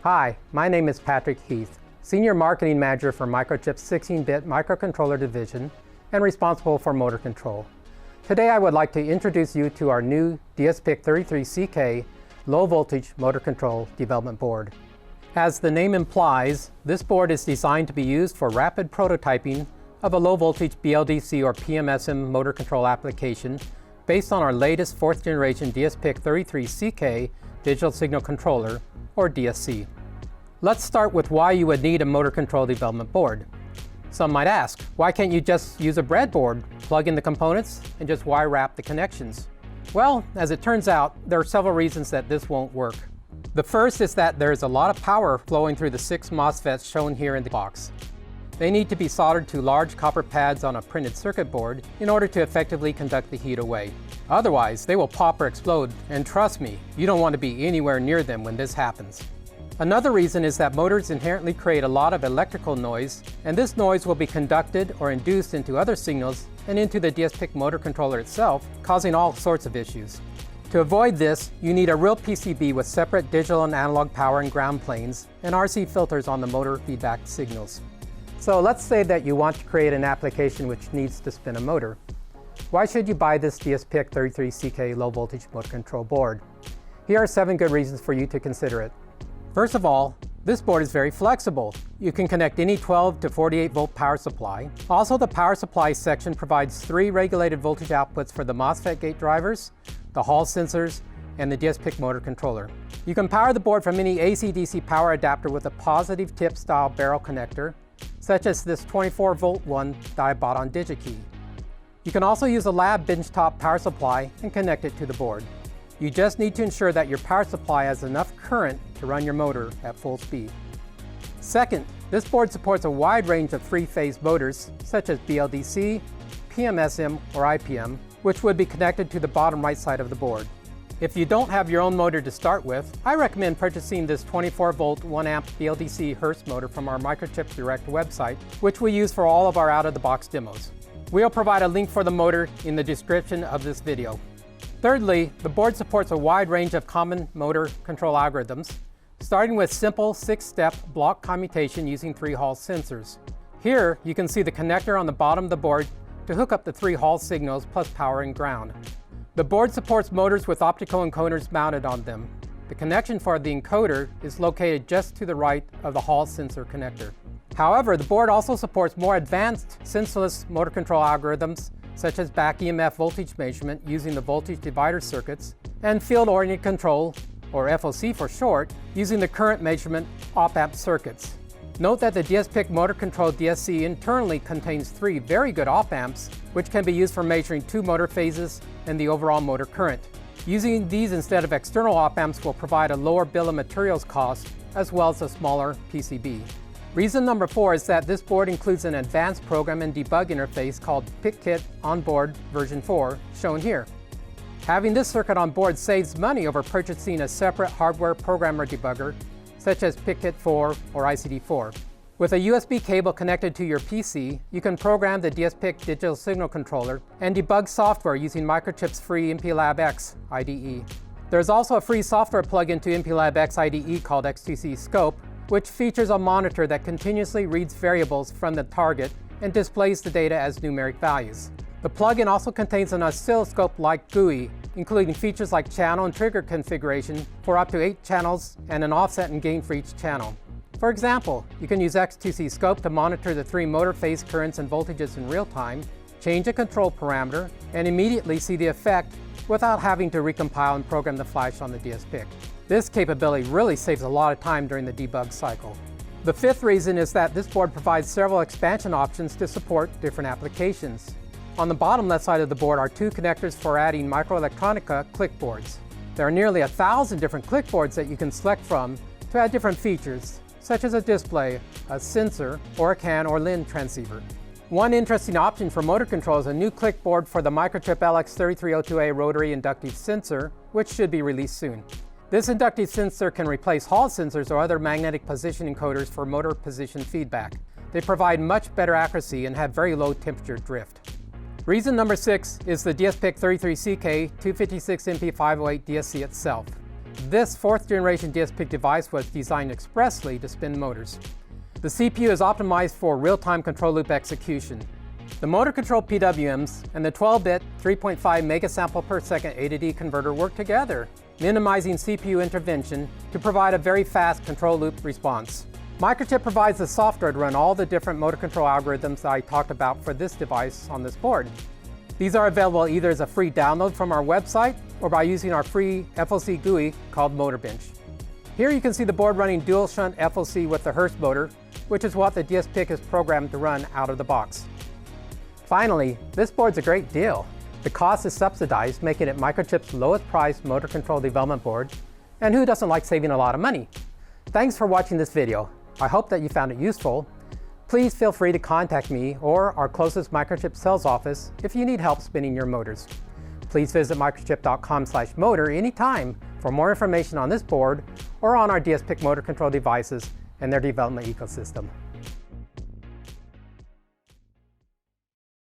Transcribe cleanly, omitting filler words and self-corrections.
Hi, my name is Patrick Heath, Senior Marketing Manager for Microchip's 16-bit microcontroller division and responsible for motor control. Today I would like to introduce you to our new dsPIC33CK low-voltage motor control development board. As the name implies, this board is designed to be used for rapid prototyping of a low-voltage BLDC or PMSM motor control application based on our latest 4th generation dsPIC33CK digital signal controller, or DSC. Let's start with why you would need a motor control development board. Some might ask, why can't you just use a breadboard, plug in the components, and just wire wrap the connections? Well, as it turns out, there are several reasons that this won't work. The first is that there is a lot of power flowing through the 6 MOSFETs shown here in the box. They need to be soldered to large copper pads on a printed circuit board in order to effectively conduct the heat away. Otherwise, they will pop or explode, and trust me, you don't want to be anywhere near them when this happens. Another reason is that motors inherently create a lot of electrical noise, and this noise will be conducted or induced into other signals and into the dsPIC motor controller itself, causing all sorts of issues. To avoid this, you need a real PCB with separate digital and analog power and ground planes and RC filters on the motor feedback signals. So let's say that you want to create an application which needs to spin a motor. Why should you buy this dsPIC33CK low voltage motor control board? Here are 7 good reasons for you to consider it. First of all, this board is very flexible. You can connect any 12 to 48 volt power supply. Also, the power supply section provides 3 regulated voltage outputs for the MOSFET gate drivers, the Hall sensors, and the dsPIC motor controller. You can power the board from any AC/DC power adapter with a positive tip style barrel connector, such as this 24 volt one that I bought on DigiKey. You can also use a lab benchtop power supply and connect it to the board. You just need to ensure that your power supply has enough current to run your motor at full speed. Second, this board supports a wide range of 3-phase motors, such as BLDC, PMSM, or IPM, which would be connected to the bottom right side of the board. If you don't have your own motor to start with, I recommend purchasing this 24 volt 1 amp BLDC Hurst motor from our Microchip Direct website, which we use for all of our out-of-the-box demos. We'll provide a link for the motor in the description of this video. Thirdly, the board supports a wide range of common motor control algorithms, starting with simple 6-step block commutation using 3 Hall sensors. Here, you can see the connector on the bottom of the board to hook up the 3 Hall signals plus power and ground. The board supports motors with optical encoders mounted on them. The connection for the encoder is located just to the right of the Hall sensor connector. However, the board also supports more advanced sensorless motor control algorithms such as back EMF voltage measurement using the voltage divider circuits, and field-oriented control, or FOC for short, using the current measurement op-amp circuits. Note that the dsPIC motor control DSC internally contains 3 very good op-amps, which can be used for measuring 2 motor phases and the overall motor current. Using these instead of external op-amps will provide a lower bill of materials cost, as well as a smaller PCB. Reason number 4 is that this board includes an advanced program and debug interface called PICKit Onboard version 4, shown here. Having this circuit on board saves money over purchasing a separate hardware programmer debugger, such as PICKit 4 or ICD4. With a USB cable connected to your PC, you can program the dsPIC digital signal controller and debug software using Microchip's free MPLAB X IDE. There's also a free software plugin to MPLAB X IDE called X2C Scope, which features a monitor that continuously reads variables from the target and displays the data as numeric values. The plugin also contains an oscilloscope-like GUI, including features like channel and trigger configuration for up to 8 channels and an offset and gain for each channel. For example, you can use X2C Scope to monitor the 3 motor phase currents and voltages in real time, change a control parameter, and immediately see the effect without having to recompile and program the flash on the dsPIC. This capability really saves a lot of time during the debug cycle. The 5th reason is that this board provides several expansion options to support different applications. On the bottom left side of the board are 2 connectors for adding microelectronica clickboards. There are nearly 1,000 different clickboards that you can select from to add different features, such as a display, a sensor, or a CAN or LIN transceiver. One interesting option for motor control is a new clickboard for the Microchip LX3302A rotary inductive sensor, which should be released soon. This inductive sensor can replace Hall sensors or other magnetic position encoders for motor position feedback. They provide much better accuracy and have very low temperature drift. Reason number 6 is the dsPIC33CK 256MP508 DSC itself. This 4th generation dsPIC device was designed expressly to spin motors. The CPU is optimized for real-time control loop execution. The motor control PWMs and the 12-bit 3.5 megasample per second A to D converter work together, minimizing CPU intervention to provide a very fast control loop response. Microchip provides the software to run all the different motor control algorithms I talked about for this device on this board. These are available either as a free download from our website or by using our free FOC GUI called MotorBench. Here you can see the board running dual shunt FOC with the Hurst motor, which is what the dsPIC is programmed to run out of the box. Finally, this board's a great deal. The cost is subsidized, making it Microchip's lowest priced motor control development board, and who doesn't like saving a lot of money? Thanks for watching this video. I hope that you found it useful. Please feel free to contact me or our closest Microchip sales office if you need help spinning your motors. Please visit microchip.com/motor anytime for more information on this board or on our dsPIC motor control devices and their development ecosystem.